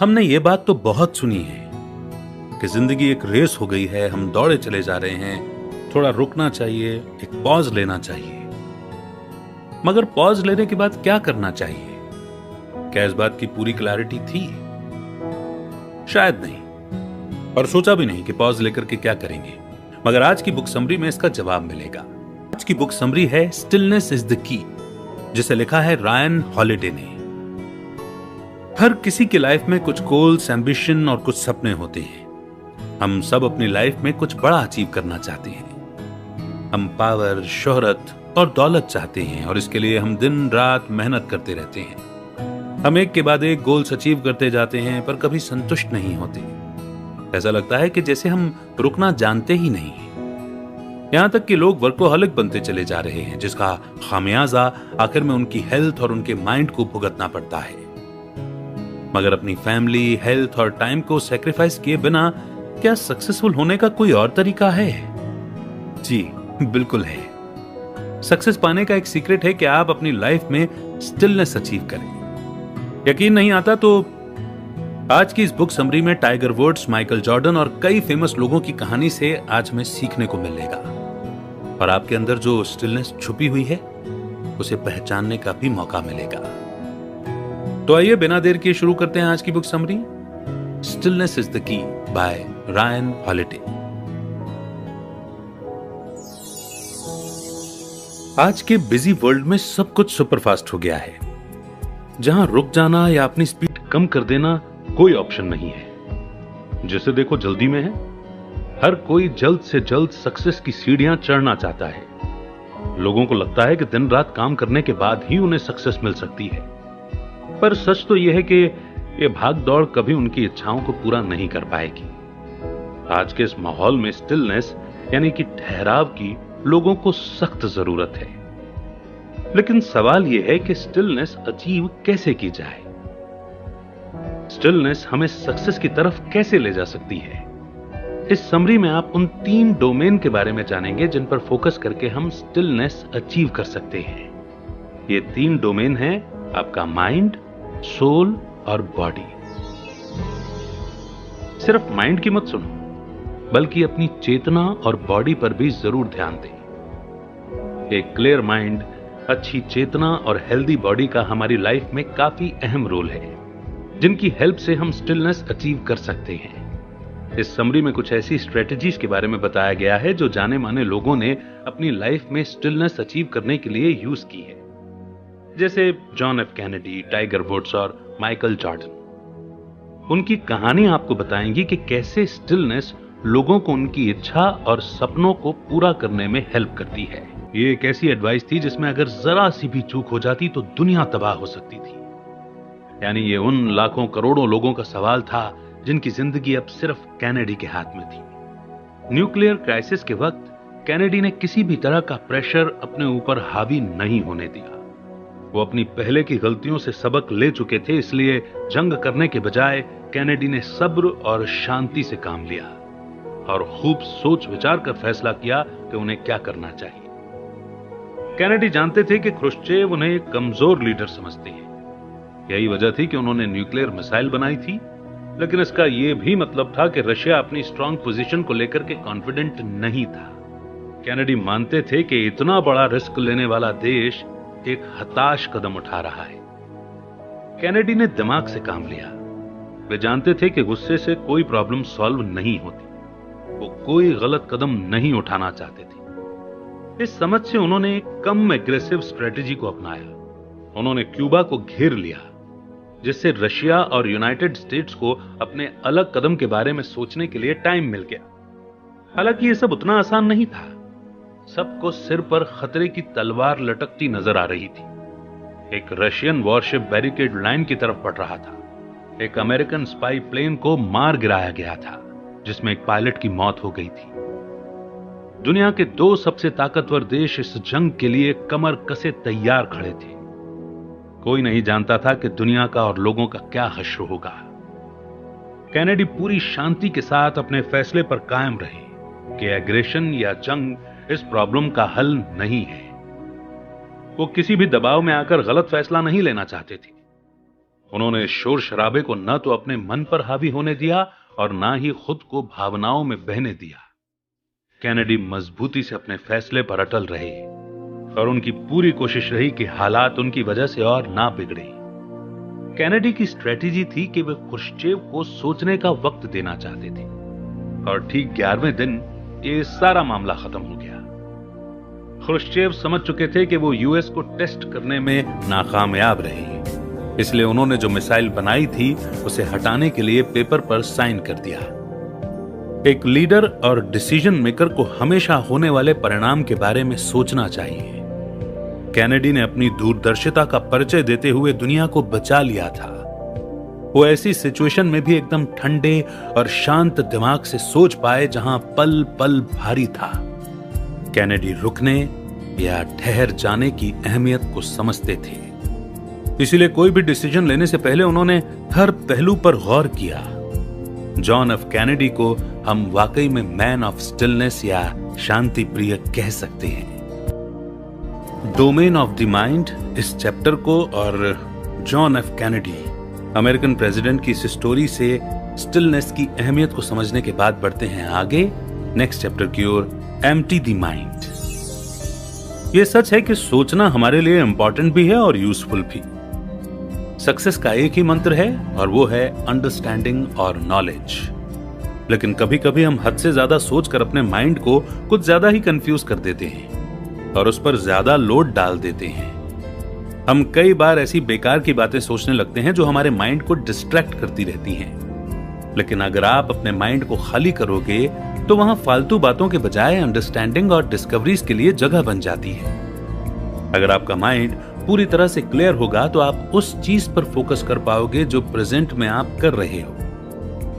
हमने ये बात तो बहुत सुनी है कि जिंदगी एक रेस हो गई है, हम दौड़े चले जा रहे हैं, थोड़ा रुकना चाहिए, एक पॉज लेना चाहिए। मगर पॉज लेने के बाद क्या करना चाहिए? क्या इस बात की पूरी क्लैरिटी थी? शायद नहीं, और सोचा भी नहीं कि पॉज लेकर के क्या करेंगे। मगर आज की बुक समरी में इसका जवाब मिलेगा। आज की बुक समरी है स्टिलनेस इज द की, जिसे लिखा है रायन हॉलिडे ने। हर किसी की लाइफ में कुछ गोल्स, एम्बिशन और कुछ सपने होते हैं। हम सब अपनी लाइफ में कुछ बड़ा अचीव करना चाहते हैं। हम पावर, शोहरत और दौलत चाहते हैं, और इसके लिए हम दिन रात मेहनत करते रहते हैं। हम एक के बाद एक गोल्स अचीव करते जाते हैं, पर कभी संतुष्ट नहीं होते। ऐसा लगता है कि जैसे हम रुकना जानते ही नहीं। यहां तक कि लोग वर्कोहॉलिक बनते चले जा रहे हैं, जिसका खामियाजा आखिर में उनकी हेल्थ और उनके माइंड को भुगतना पड़ता है। मगर अपनी फैमिली, हेल्थ और टाइम को सेक्रीफाइस किए बिना क्या सक्सेसफुल होने का कोई और तरीका है? जी बिल्कुल है। सक्सेस पाने का एक सीक्रेट है कि आप अपनी लाइफ में स्टिलनेस अचीव करें। यकीन नहीं आता तो आज की इस बुक समरी में टाइगर वुड्स, माइकल जॉर्डन और कई फेमस लोगों की कहानी से आज हमें सीखने को मिलेगा, और आपके अंदर जो स्टिलनेस छुपी हुई है उसे पहचानने का भी मौका मिलेगा। तो आइए बिना देर किए शुरू करते हैं आज की book summary, stillness is the key by Ryan Holiday. आज के बिजी वर्ल्ड में सब कुछ सुपरफास्ट हो गया है, जहां रुक जाना या अपनी स्पीड कम कर देना कोई ऑप्शन नहीं है। जैसे देखो जल्दी में है, हर कोई जल्द से जल्द सक्सेस की सीढ़ियां चढ़ना चाहता है। लोगों को लगता है कि दिन रात काम करने के बाद ही उन्हें सक्सेस मिल सकती है, पर सच तो यह है कि यह भाग दौड़ कभी उनकी इच्छाओं को पूरा नहीं कर पाएगी। आज के इस माहौल में स्टिलनेस यानी कि ठहराव की लोगों को सख्त जरूरत है। लेकिन सवाल यह है कि स्टिलनेस अचीव कैसे की जाए? स्टिलनेस हमें सक्सेस की तरफ कैसे ले जा सकती है? इस समरी में आप उन 3 डोमेन के बारे में जानेंगे जिन पर फोकस करके हम स्टिलनेस अचीव कर सकते हैं। ये 3 डोमेन हैं आपका माइंड, सोल और बॉडी। सिर्फ माइंड की मत सुनो, बल्कि अपनी चेतना और बॉडी पर भी जरूर ध्यान दें। एक क्लियर माइंड, अच्छी चेतना और हेल्दी बॉडी का हमारी लाइफ में काफी अहम रोल है, जिनकी हेल्प से हम स्टिलनेस अचीव कर सकते हैं। इस समरी में कुछ ऐसी स्ट्रेटजीज के बारे में बताया गया है जो जाने माने लोगों ने अपनी लाइफ में स्टिलनेस अचीव करने के लिए यूज की है, जैसे John F Kennedy, Tiger Woods और माइकल जॉर्डन। उनकी कहानी आपको बताएंगी कि कैसे स्टिलनेस लोगों को उनकी इच्छा और सपनों को पूरा करने में हेल्प करती है। ये एक ऐसी एडवाइस थी जिसमें अगर जरा सी भी चूक हो जाती तो दुनिया तबाह हो सकती थी। यानी ये उन लाखों करोड़ों लोगों का सवाल था जिनकी जिंदगी अब सिर्फ कैनेडी के हाथ में थी। न्यूक्लियर क्राइसिस के वक्त कैनेडी ने किसी भी तरह का प्रेशर अपने ऊपर हावी नहीं होने दिया। वो अपनी पहले की गलतियों से सबक ले चुके थे, इसलिए जंग करने के बजाय कैनेडी ने सब्र और शांति से काम लिया और खूब सोच विचार कर फैसला किया कि उन्हें क्या करना चाहिए। कैनेडी जानते थे कि ख्रुश्चेव उन्हें एक कमजोर लीडर समझते हैं। यही वजह थी कि उन्होंने न्यूक्लियर मिसाइल बनाई थी, लेकिन इसका यह भी मतलब था कि रशिया अपनी स्ट्रांग पोजीशन को लेकर के कॉन्फिडेंट नहीं था। कैनेडी मानते थे कि इतना बड़ा रिस्क लेने वाला देश एक हताश कदम उठा रहा है। कैनेडी ने दिमाग से काम लिया। वे जानते थे कि गुस्से से कोई प्रॉब्लम सॉल्व नहीं होती। वो कोई गलत कदम नहीं उठाना चाहते थे। इस समझ से उन्होंने एक कम एग्रेसिव स्ट्रेटेजी को अपनाया। उन्होंने क्यूबा को घेर लिया, जिससे रशिया और यूनाइटेड स्टेट्स को अपने अलग कदम के बारे में सोचने के लिए टाइम मिल गया। हालांकि यह सब उतना आसान नहीं था। सबको सिर पर खतरे की तलवार लटकती नजर आ रही थी। एक रशियन वॉरशिप बैरिकेड लाइन की तरफ बढ़ रहा था। एक अमेरिकन स्पाई प्लेन को मार गिराया गया था, जिसमें एक पायलट की मौत हो गई थी। दुनिया के 2 सबसे ताकतवर देश इस जंग के लिए कमर कसे तैयार खड़े थे। कोई नहीं जानता था कि दुनिया का और लोगों का क्या हश्र होगा। कैनेडी पूरी शांति के साथ अपने फैसले पर कायम रहे कि एग्रेशन या जंग इस प्रॉब्लम का हल नहीं है। वो किसी भी दबाव में आकर गलत फैसला नहीं लेना चाहते थे। उन्होंने शोर शराबे को न तो अपने मन पर हावी होने दिया और ना ही खुद को भावनाओं में बहने दिया। कैनेडी मजबूती से अपने फैसले पर अटल रहे और उनकी पूरी कोशिश रही कि हालात उनकी वजह से और ना बिगड़े। कैनेडी की स्ट्रेटेजी थी कि वे खुर्शचेव को सोचने का वक्त देना चाहते थे और ठीक 11वें दिन ये सारा मामला खत्म हो गया। खुर्शचेव समझ चुके थे कि वो यूएस को टेस्ट करने में नाकामयाब रहे, इसलिए उन्होंने जो मिसाइल बनाई थी उसे हटाने के लिए पेपर पर साइन कर दिया। एक लीडर और डिसीजन मेकर को हमेशा होने वाले परिणाम के बारे में सोचना चाहिए। कैनेडी ने अपनी दूरदर्शिता का परिचय देते हुए दुनिया को बचा लिया था। वो ऐसी सिचुएशन में भी एकदम ठंडे और शांत दिमाग से सोच पाए जहां पल पल भारी था। कैनेडी रुकने या ठहर जाने की अहमियत को समझते थे, इसीलिए कोई भी डिसीजन लेने से पहले उन्होंने हर पहलू पर गौर किया। जॉन एफ कैनेडी को हम वाकई में मैन ऑफ स्टिलनेस या शांति प्रिय कह सकते हैं। डोमेन ऑफ द माइंड इस चैप्टर को और John F Kennedy American president की इस स्टोरी से स्टिलनेस की अहमियत को समझने के बाद बढ़ते हैं आगे नेक्स्ट चैप्टर की ओर, एम्प्टी द माइंड। यह सच है कि सोचना हमारे लिए इंपॉर्टेंट भी है और यूजफुल भी। सक्सेस का एक ही मंत्र है और वो है अंडरस्टैंडिंग और नॉलेज। लेकिन कभी कभी हम हद से ज्यादा सोचकर अपने माइंड को कुछ ज्यादा ही कंफ्यूज कर देते हैं और उस पर ज्यादा लोड डाल देते हैं। हम कई बार ऐसी बेकार की बातें सोचने लगते हैं जो हमारे माइंड को डिस्ट्रैक्ट करती रहती हैं। लेकिन अगर आप अपने माइंड को खाली करोगे तो वहां फालतू बातों के बजाय अंडरस्टैंडिंग और डिस्कवरीज के लिए जगह बन जाती है। अगर आपका माइंड पूरी तरह से क्लियर होगा तो आप उस चीज पर फोकस कर पाओगे जो प्रेजेंट में आप कर रहे हो।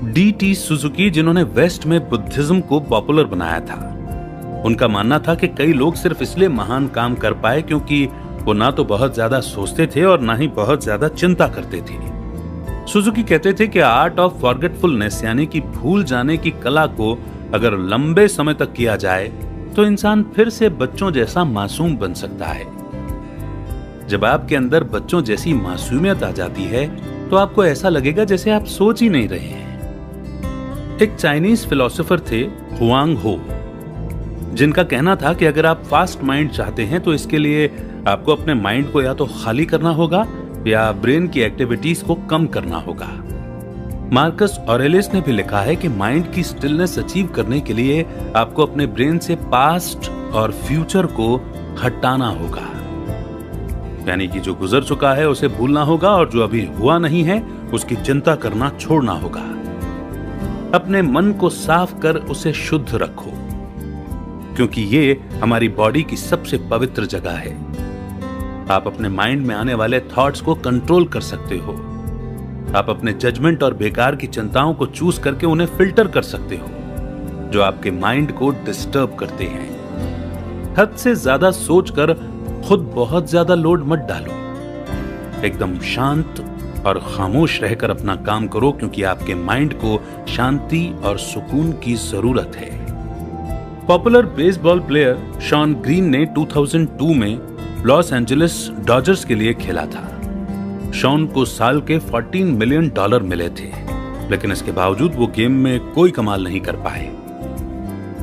डी.टी. सुजुकी, जिन्होंने वेस्ट में बुद्धिज्म को पॉपुलर बनाया था, उनका मानना था कि कई लोग सिर्फ इसलिए महान काम कर पाए क्योंकि वो ना तो बहुत ज्यादा सोचते थे और ना ही बहुत ज्यादा चिंता करते थे। सुजुकी कहते थे कि आर्ट ऑफ फॉरगेटफुलनेस यानी कि भूल जाने की कला को अगर लंबे समय तक किया जाए तो इंसान फिर से बच्चों जैसा मासूम बन सकता है। जब आपके अंदर बच्चों जैसी मासूमियत आ जाती है तो आपको ऐसा लगेगा जैसे आप सोच ही नहीं रहे हैं। एक चाइनीज फिलोसोफर थे हुआंग हो, जिनका कहना था कि अगर आप फास्ट माइंड चाहते हैं तो इसके लिए आपको अपने माइंड को या तो खाली करना होगा या ब्रेन की एक्टिविटीज को कम करना होगा। मार्कस ऑरेलियस ने भी लिखा है कि माइंड की स्टिलनेस अचीव करने के लिए आपको अपने ब्रेन से पास्ट और फ्यूचर को हटाना होगा, यानी कि जो गुजर चुका है उसे भूलना होगा और जो अभी हुआ नहीं है उसकी चिंता करना छोड़ना होगा। अपने मन को साफ कर उसे शुद्ध रखो, क्योंकि ये हमारी बॉडी की सबसे पवित्र जगह है। आप अपने माइंड में आने वाले थॉट्स को कंट्रोल कर सकते हो। आप अपने जजमेंट और बेकार की चिंताओं को चूज करके उन्हें फिल्टर कर सकते हो, जो आपके माइंड को डिस्टर्ब करते हैं। हद से ज्यादा सोचकर खुद बहुत ज्यादा लोड मत डालो। एकदम शांत और खामोश रहकर अपना काम करो, क्योंकि आपके माइंड को शांति और सुकून की जरूरत है। Popular baseball player Shawn Green ने 2002 में लॉस एंजलिस डॉजर्स के लिए खेला था। शॉन को साल के $14 मिलियन मिले थे, लेकिन इसके बावजूद वो गेम में कोई कमाल नहीं कर पाए।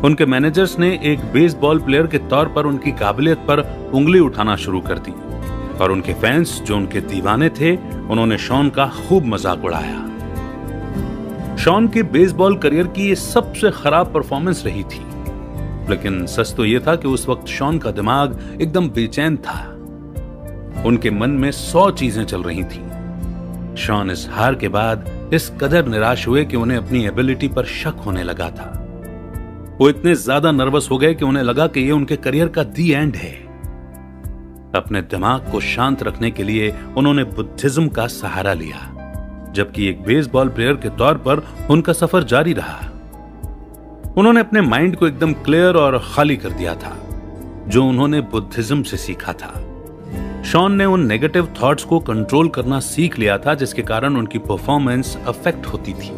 उनके मैनेजर्स ने एक बेसबॉल प्लेयर के तौर पर उनकी काबिलियत पर उंगली उठाना शुरू कर दी और उनके फैंस जो उनके दीवाने थे उन्होंने शॉन का खूब मजाक उड़ाया। शॉन के बेसबॉल करियर की ये सबसे खराब परफॉर्मेंस रही थी, लेकिन सच तो यह था कि उस वक्त शॉन का दिमाग एकदम बेचैन था। उनके मन में 100 चीजें चल रही थी। शॉन इस हार के बाद इस कदर निराश हुए कि उन्हें अपनी एबिलिटी पर शक होने लगा था। वो इतने ज्यादा नर्वस हो गए कि उन्हें लगा कि यह उनके करियर का दी एंड है। अपने दिमाग को शांत रखने के लिए उन्होंने बुद्धिज्म का सहारा लिया, जबकि एक बेसबॉल प्लेयर के तौर पर उनका सफर जारी रहा। उन्होंने अपने माइंड को एकदम क्लियर और खाली कर दिया था, जो उन्होंने बुद्धिज्म से सीखा था। शॉन ने उन नेगेटिव थॉट्स को कंट्रोल करना सीख लिया था, जिसके कारण उनकी परफॉर्मेंस अफेक्ट होती थी।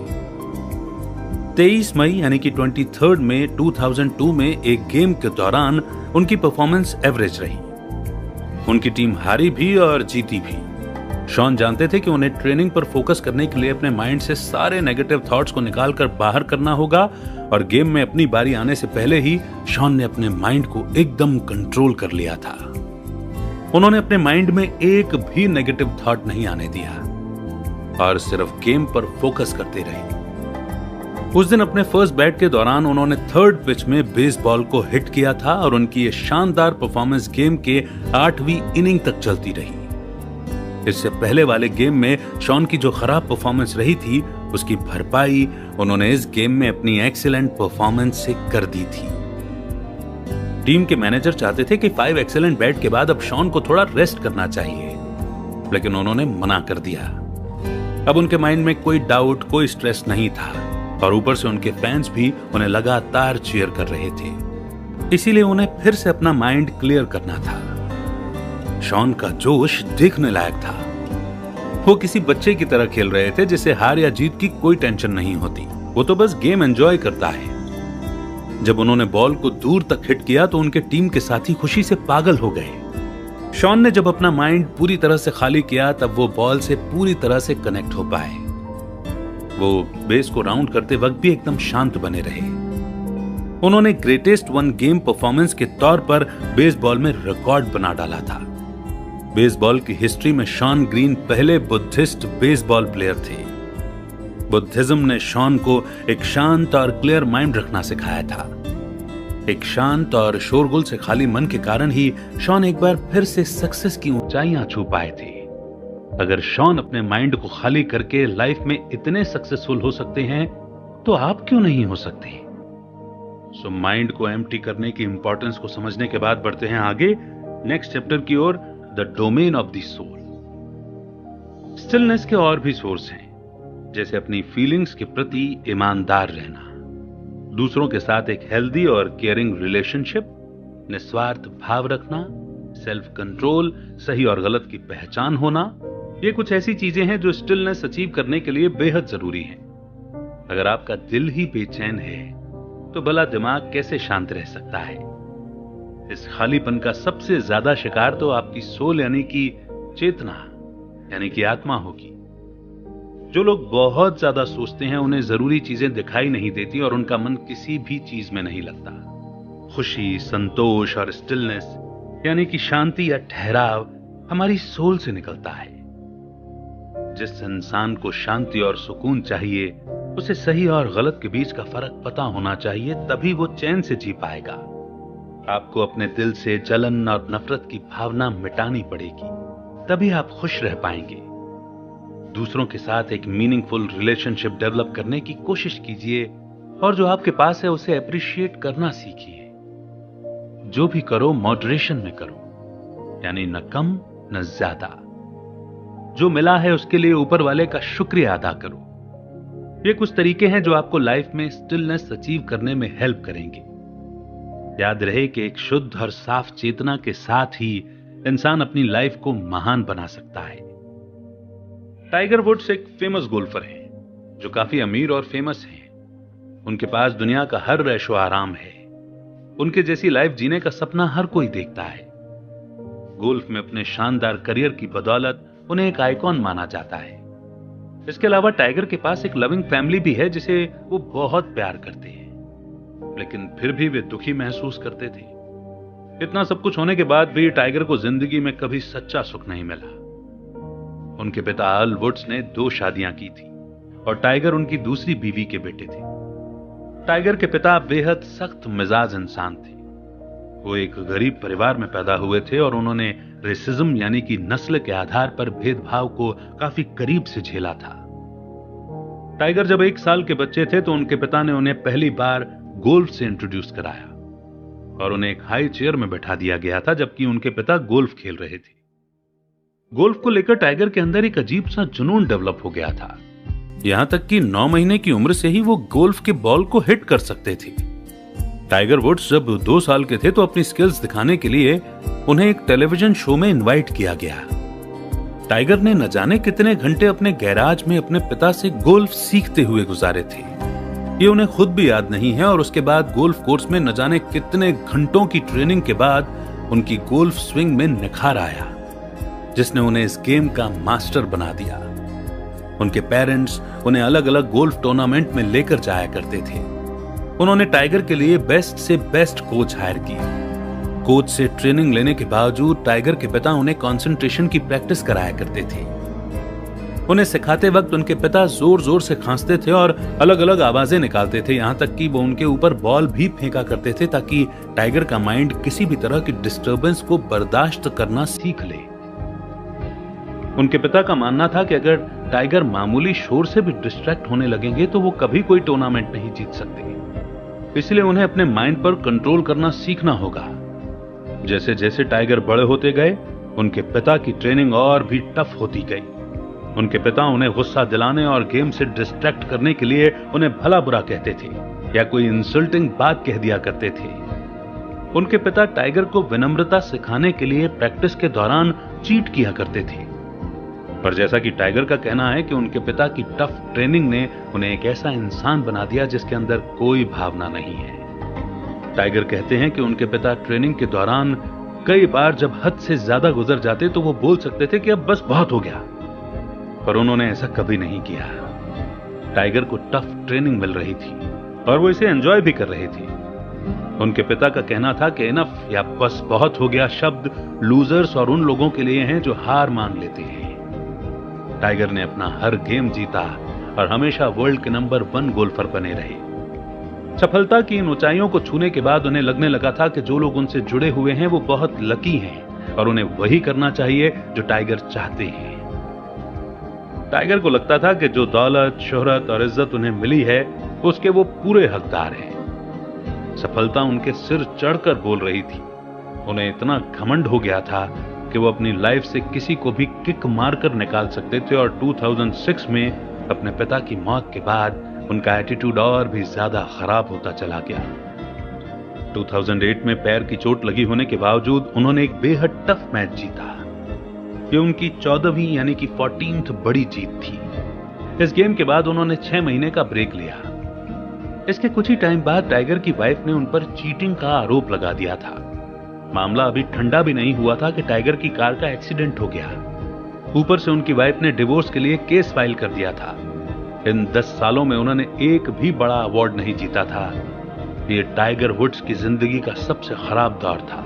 23 मई यानी कि 23 मई 2002 में एक गेम के दौरान उनकी परफॉर्मेंस एवरेज रही। उनकी टीम हारी भी और जीती भी। शॉन जानते थे कि उन्हें ट्रेनिंग पर फोकस करने के लिए अपने माइंड से सारे नेगेटिव थॉट्स को निकालकर बाहर करना होगा, और गेम में अपनी बारी आने से पहले ही शॉन ने अपने माइंड को एकदम कंट्रोल कर लिया था। उन्होंने अपने माइंड में एक भी नेगेटिव थॉट नहीं आने दिया और सिर्फ गेम पर फोकस करते रहे। उस दिन अपने फर्स्ट बैट के दौरान उन्होंने थर्ड पिच में बेसबॉल को हिट किया था और उनकी ये शानदार परफॉर्मेंस गेम के 8वीं इनिंग तक चलती रही। इससे पहले वाले गेम में शॉन की जो खराब परफॉर्मेंस रही थी, उसकी भरपाई उन्होंने इस गेम में अपनी एक्सीलेंट परफॉर्मेंस से कर दी थी। टीम के मैनेजर चाहते थे कि 5 एक्सीलेंट बैट के बाद अब शॉन को थोड़ा रेस्ट करना चाहिए, लेकिन उन्होंने मना कर दिया। अब उनके माइंड में कोई डाउट, कोई स्ट्रेस नहीं था और ऊपर से उनके फैंस भी उन्हें लगातार चीयर कर रहे थे। इसीलिए उन्हें फिर से अपना माइंड क्लियर करना था। शॉन का जोश देखने लायक था। वो किसी बच्चे की तरह खेल रहे थे जिसे हार या जीत की कोई टेंशन नहीं होती, वो तो बस गेम एंजॉय करता है। जब उन्होंने बॉल को दूर तक हिट किया तो उनके टीम के साथी खुशी से पागल हो गए। शॉन ने जब अपना माइंड पूरी तरह से खाली किया तब वो बॉल से पूरी तरह से कनेक्ट हो पाए। वो बेस को राउंड करते वक्त भी एकदम शांत बने रहे। उन्होंने ग्रेटेस्ट वन गेम परफॉर्मेंस के तौर पर बेसबॉल में रिकॉर्ड बना डाला था। बेसबॉल की हिस्ट्री में शॉन ग्रीन पहले बुद्धिस्ट बेसबॉल प्लेयर थे। बुद्धिज्म ने शॉन को एक शांत और क्लियर माइंड रखना सिखाया था। एक शांत और शोरगुल से खाली मन के कारण ही शॉन एक बार फिर से सक्सेस की ऊंचाइयां छू पाए थे। अगर शॉन अपने माइंड को खाली करके लाइफ में इतने सक्सेसफुल हो सकते हैं तो आप क्यों नहीं हो सकते? सो माइंड को एम्प्टी करने की इंपॉर्टेंस को समझने के बाद बढ़ते हैं आगे नेक्स्ट चैप्टर की ओर, the domain of the soul. Stillness के और भी सोर्स हैं, जैसे अपनी फीलिंग्स के प्रति ईमानदार रहना, दूसरों के साथ एक हेल्दी और केयरिंग रिलेशनशिप, निस्वार्थ भाव रखना, सेल्फ कंट्रोल, सही और गलत की पहचान होना। ये कुछ ऐसी चीजें हैं जो स्टिलनेस अचीव करने के लिए बेहद जरूरी हैं। अगर आपका दिल ही बेचैन है तो भला दिमाग कैसे शांत रह सकता है? इस खालीपन का सबसे ज्यादा शिकार तो आपकी सोल यानी कि चेतना यानी कि आत्मा होगी। जो लोग बहुत ज्यादा सोचते हैं उन्हें जरूरी चीजें दिखाई नहीं देती और उनका मन किसी भी चीज में नहीं लगता। खुशी, संतोष और स्टिलनेस यानी कि शांति या ठहराव हमारी सोल से निकलता है। जिस इंसान को शांति और सुकून चाहिए उसे सही और गलत के बीच का फर्क पता होना चाहिए, तभी वो चैन से जी पाएगा। आपको अपने दिल से जलन और नफरत की भावना मिटानी पड़ेगी, तभी आप खुश रह पाएंगे। दूसरों के साथ एक मीनिंगफुल रिलेशनशिप डेवलप करने की कोशिश कीजिए और जो आपके पास है उसे अप्रिशिएट करना सीखिए। जो भी करो मॉडरेशन में करो, यानी न कम न ज्यादा। जो मिला है उसके लिए ऊपर वाले का शुक्रिया अदा करो। ये कुछ तरीके हैं जो आपको लाइफ में स्टिलनेस अचीव करने में हेल्प करेंगे। याद रहे कि एक शुद्ध और साफ चेतना के साथ ही इंसान अपनी लाइफ को महान बना सकता है। टाइगर वुड्स एक फेमस गोल्फर हैं जो काफी अमीर और फेमस हैं। उनके पास दुनिया का हर ऐशो आराम है। उनके जैसी लाइफ जीने का सपना हर कोई देखता है। गोल्फ में अपने शानदार करियर की बदौलत उन्हें एक आइकॉन माना जाता है। इसके अलावा टाइगर के पास एक लविंग फैमिली भी है जिसे वो बहुत प्यार करते हैं, लेकिन फिर भी वे दुखी महसूस करते थे। इतना सब कुछ होने के बाद भी टाइगर को जिंदगी में कभी सच्चा सुख नहीं मिला। उनके पिता अर्ल वुड्स ने 2 शादियां की थी और टाइगर उनकी दूसरी बीवी के बेटे थे। टाइगर के पिता बेहद सख्त मिजाज इंसान थे। वो एक गरीब परिवार में पैदा हुए थे और उन्होंने रेसिज्म यानी कि नस्ल के आधार पर भेदभाव को काफी करीब से झेला था। टाइगर जब 1 साल के बच्चे थे तो उनके पिता ने उन्हें पहली बार गोल्फ से इंट्रोड्यूस कराया और उन्हें एक हाई चेयर में बैठा दिया गया था जबकि उनके पिता गोल्फ खेल रहे थे। गोल्फ को लेकर टाइगर के अंदर एक अजीब सा जुनून डेवलप हो गया था। यहां तक कि 9 महीने की उम्र से ही वो गोल्फ के बॉल को हिट कर सकते थे। टाइगर वुड्स जब 2 साल के थे तो अपनी स्किल्स दिखाने के लिए उन्हें एक टेलीविजन शो में इनवाइट किया गया। टाइगर ने न जाने कितने घंटे अपने गैराज में अपने पिता से गोल्फ सीखते हुए गुजारे थे। ये उन्हें खुद भी याद नहीं है और उसके बाद गोल्फ कोर्स में न जाने कितने घंटों की ट्रेनिंग के बाद उनकी गोल्फ स्विंग में निखार आया। जिसने उन्हें इस गेम का मास्टर बना दिया। उनके पेरेंट्स उन्हें अलग अलग गोल्फ टूर्नामेंट में लेकर जाया करते थे। उन्होंने टाइगर के लिए बेस्ट से बेस्ट कोच हायर किए। कोच से ट्रेनिंग लेने के बावजूद टाइगर के पिता उन्हें कंसंट्रेशन की प्रैक्टिस कराया करते थे। उन्हें सिखाते वक्त उनके पिता जोर जोर से खांसते थे और अलग अलग आवाजें निकालते थे, यहां तक कि वो उनके ऊपर बॉल भी फेंका करते थे ताकि टाइगर का माइंड किसी भी तरह की डिस्टर्बेंस को बर्दाश्त करना सीख ले। उनके पिता का मानना था कि अगर टाइगर मामूली शोर से भी डिस्ट्रैक्ट होने लगेंगे तो वो कभी कोई टूर्नामेंट नहीं जीत सकते। इसलिए उन्हें अपने माइंड पर कंट्रोल करना सीखना होगा। जैसे जैसे टाइगर बड़े होते गए, उनके पिता की ट्रेनिंग और भी टफ होती गई। उनके पिता उन्हें गुस्सा दिलाने और गेम से डिस्ट्रैक्ट करने के लिए उन्हें भला बुरा कहते थे या कोई इंसल्टिंग बात कह दिया करते थे। उनके पिता टाइगर को विनम्रता सिखाने के लिए प्रैक्टिस के दौरान चीट किया करते थे। पर जैसा कि टाइगर का कहना है कि उनके पिता की टफ ट्रेनिंग ने उन्हें एक ऐसा इंसान बना दिया जिसके अंदर कोई भावना नहीं है। टाइगर कहते हैं कि उनके पिता ट्रेनिंग के दौरान कई बार जब हद से ज्यादा गुजर जाते तो वो बोल सकते थे कि अब बस बहुत हो गया, पर उन्होंने ऐसा कभी नहीं किया। टाइगर को टफ ट्रेनिंग मिल रही थी और वो इसे एंजॉय भी कर रहे थे। उनके पिता का कहना था कि इनफ या बस बहुत हो गया शब्द लूजर्स और उन लोगों के लिए हैं जो हार मान लेते हैं। टाइगर ने अपना हर गेम जीता और हमेशा वर्ल्ड के नंबर 1 गोल्फर बने रहे। सफलता की इन ऊंचाइयों को छूने के बाद उन्हें लगने लगा था कि जो लोग उनसे जुड़े हुए हैं वो बहुत लकी हैं और उन्हें वही करना चाहिए जो टाइगर चाहते हैं। टाइगर को लगता था कि जो दौलत, शोहरत और इज्जत उन्हें मिली है उसके वो पूरे हकदार हैं। सफलता उनके सिर चढ़कर बोल रही थी। उन्हें इतना घमंड हो गया था कि वो अपनी लाइफ से किसी को भी किक मारकर निकाल सकते थे और 2006 में अपने पिता की मौत के बाद उनका एटीट्यूड और भी ज्यादा खराब होता चला गया। 2008 में पैर की चोट लगी होने के बावजूद उन्होंने एक बेहद टफ मैच जीता। ये उनकी 14वीं यानी कि 14th बड़ी जीत थी। इस गेम के बाद उन्होंने 6 महीने का ब्रेक लिया। इसके कुछ ही टाइम बाद टाइगर की वाइफ ने उन पर चीटिंग का आरोप लगा दिया था। मामला अभी ठंडा भी नहीं हुआ था कि टाइगर की कार का एक्सीडेंट हो गया। ऊपर से उनकी वाइफ ने डिवोर्स के लिए केस फाइल कर दिया था। इन 10 सालों में उन्होंने एक भी बड़ा अवार्ड नहीं जीता था। ये टाइगर वुड्स की जिंदगी का सबसे खराब दौर था।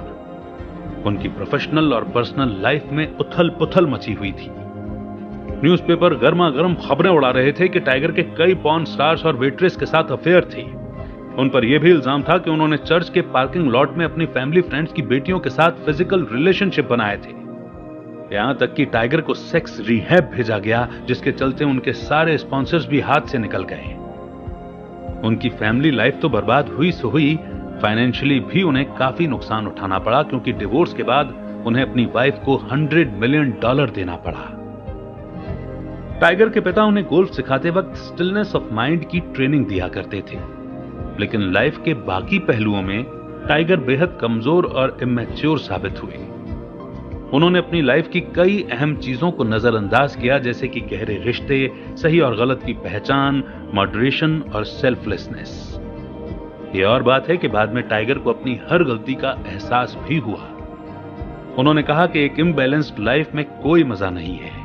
उनकी प्रोफेशनल और पर्सनल लाइफ में उथल पुथल मची हुई थी। न्यूज़पेपर गर्मा गर्म खबरें उड़ा रहे थे कि टाइगर के कई पॉर्न स्टार्स और वेट्रेस के साथ अफेयर थे। उन पर यह भी इल्जाम था कि उन्होंने चर्च के पार्किंग लॉट में अपनी फैमिली फ्रेंड्स की बेटियों के साथ फिजिकल रिलेशनशिप बनाए थे। यहां तक कि टाइगर को सेक्स रिहैब भेजा गया, जिसके चलते उनके सारे स्पॉन्सर्स भी हाथ से निकल गए। उनकी फैमिली लाइफ तो बर्बाद हुई सो हुई, फाइनेंशियली भी उन्हें काफी नुकसान उठाना पड़ा क्योंकि डिवोर्स के बाद उन्हें अपनी वाइफ को $100 मिलियन देना पड़ा। टाइगर के पिता उन्हें गोल्फ सिखाते वक्त स्टिलनेस ऑफ माइंड की ट्रेनिंग दिया करते थे, लेकिन लाइफ के बाकी पहलुओं में टाइगर बेहद कमजोर और इमैच्योर साबित हुए। उन्होंने अपनी लाइफ की कई अहम चीजों को नजरअंदाज किया, जैसे कि गहरे रिश्ते, सही और गलत की पहचान, मॉडरेशन और सेल्फलेसनेस। ये और बात है कि बाद में टाइगर को अपनी हर गलती का एहसास भी हुआ। उन्होंने कहा कि एक इम्बैलेंस्ड लाइफ में कोई मजा नहीं है।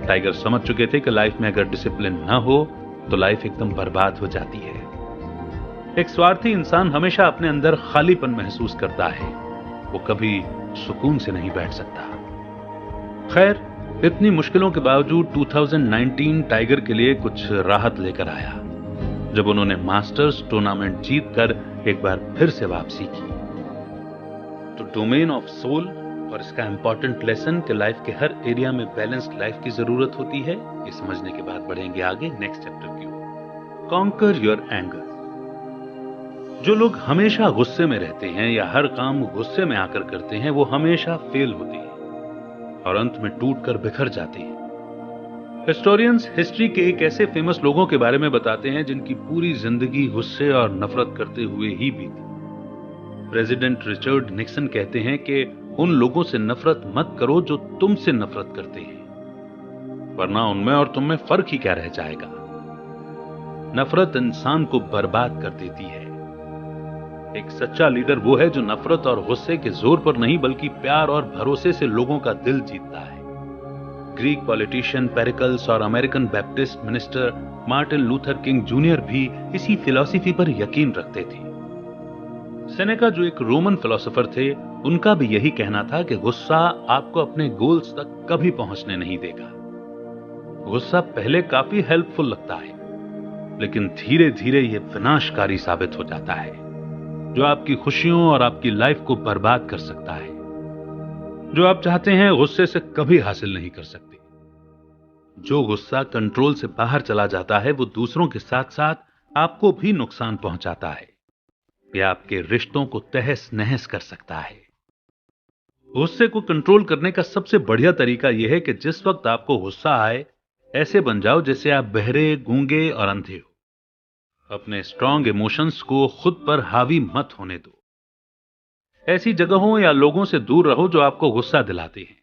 टाइगर समझ चुके थे कि लाइफ में अगर डिसिप्लिन ना हो तो लाइफ एकदम बर्बाद हो जाती है। एक स्वार्थी इंसान हमेशा अपने अंदर खालीपन महसूस करता है, वो कभी सुकून से नहीं बैठ सकता। खैर, इतनी मुश्किलों के बावजूद 2019 टाइगर के लिए कुछ राहत लेकर आया, जब उन्होंने मास्टर्स टूर्नामेंट जीतकर एक बार फिर से वापसी की। तो डोमेन ऑफ सोल और इसका इंपॉर्टेंट लेसन कि लाइफ के हर एरिया में बैलेंस्ड लाइफ की जरूरत होती है, ये समझने के बाद बढ़ेंगे आगे नेक्स्ट चैप्टर की ओर। Conquer your anger. जो लोग हमेशा गुस्से में रहते हैं या हर काम गुस्से में आकर करते हैं, वो हमेशा फेल होते हैं और अंत में टूटकर बिखर जाते हैं। हिस्टोरियंस हिस्ट्री के एक ऐसे फेमस लोगों के बारे में बताते हैं जिनकी पूरी जिंदगी गुस्से और नफरत करते हुए ही बीती। प्रेसिडेंट रिचर्ड निक्सन कहते हैं कि उन लोगों से नफरत मत करो जो तुमसे नफरत करते हैं, वरना उनमें और तुम में फर्क ही क्या रह जाएगा। नफरत इंसान को बर्बाद कर देती है। एक सच्चा लीडर वो है जो नफरत और गुस्से के जोर पर नहीं बल्कि प्यार और भरोसे से लोगों का दिल जीतता है। ग्रीक पॉलिटिशियन पेरिकल्स और American Baptist minister Martin Luther King Junior भी इसी फिलॉसफी पर यकीन रखते थे। सेनेका जो एक रोमन फिलोसोफर थे, उनका भी यही कहना था कि गुस्सा आपको अपने गोल्स तक कभी पहुंचने नहीं देगा। गुस्सा पहले काफी हेल्पफुल लगता है, लेकिन धीरे धीरे यह विनाशकारी साबित हो जाता है, जो आपकी खुशियों और आपकी लाइफ को बर्बाद कर सकता है। जो आप चाहते हैं गुस्से से कभी हासिल नहीं कर सकते। जो गुस्सा कंट्रोल से बाहर चला जाता है वो दूसरों के साथ साथ आपको भी नुकसान पहुंचाता है या आपके रिश्तों को तहस नहस कर सकता है। गुस्से को कंट्रोल करने का सबसे बढ़िया तरीका यह है कि जिस वक्त आपको गुस्सा आए, ऐसे बन जाओ जैसे आप बहरे, गूंगे और अंधे हो। अपने स्ट्रॉन्ग इमोशंस को खुद पर हावी मत होने दो। ऐसी जगहों या लोगों से दूर रहो जो आपको गुस्सा दिलाते हैं।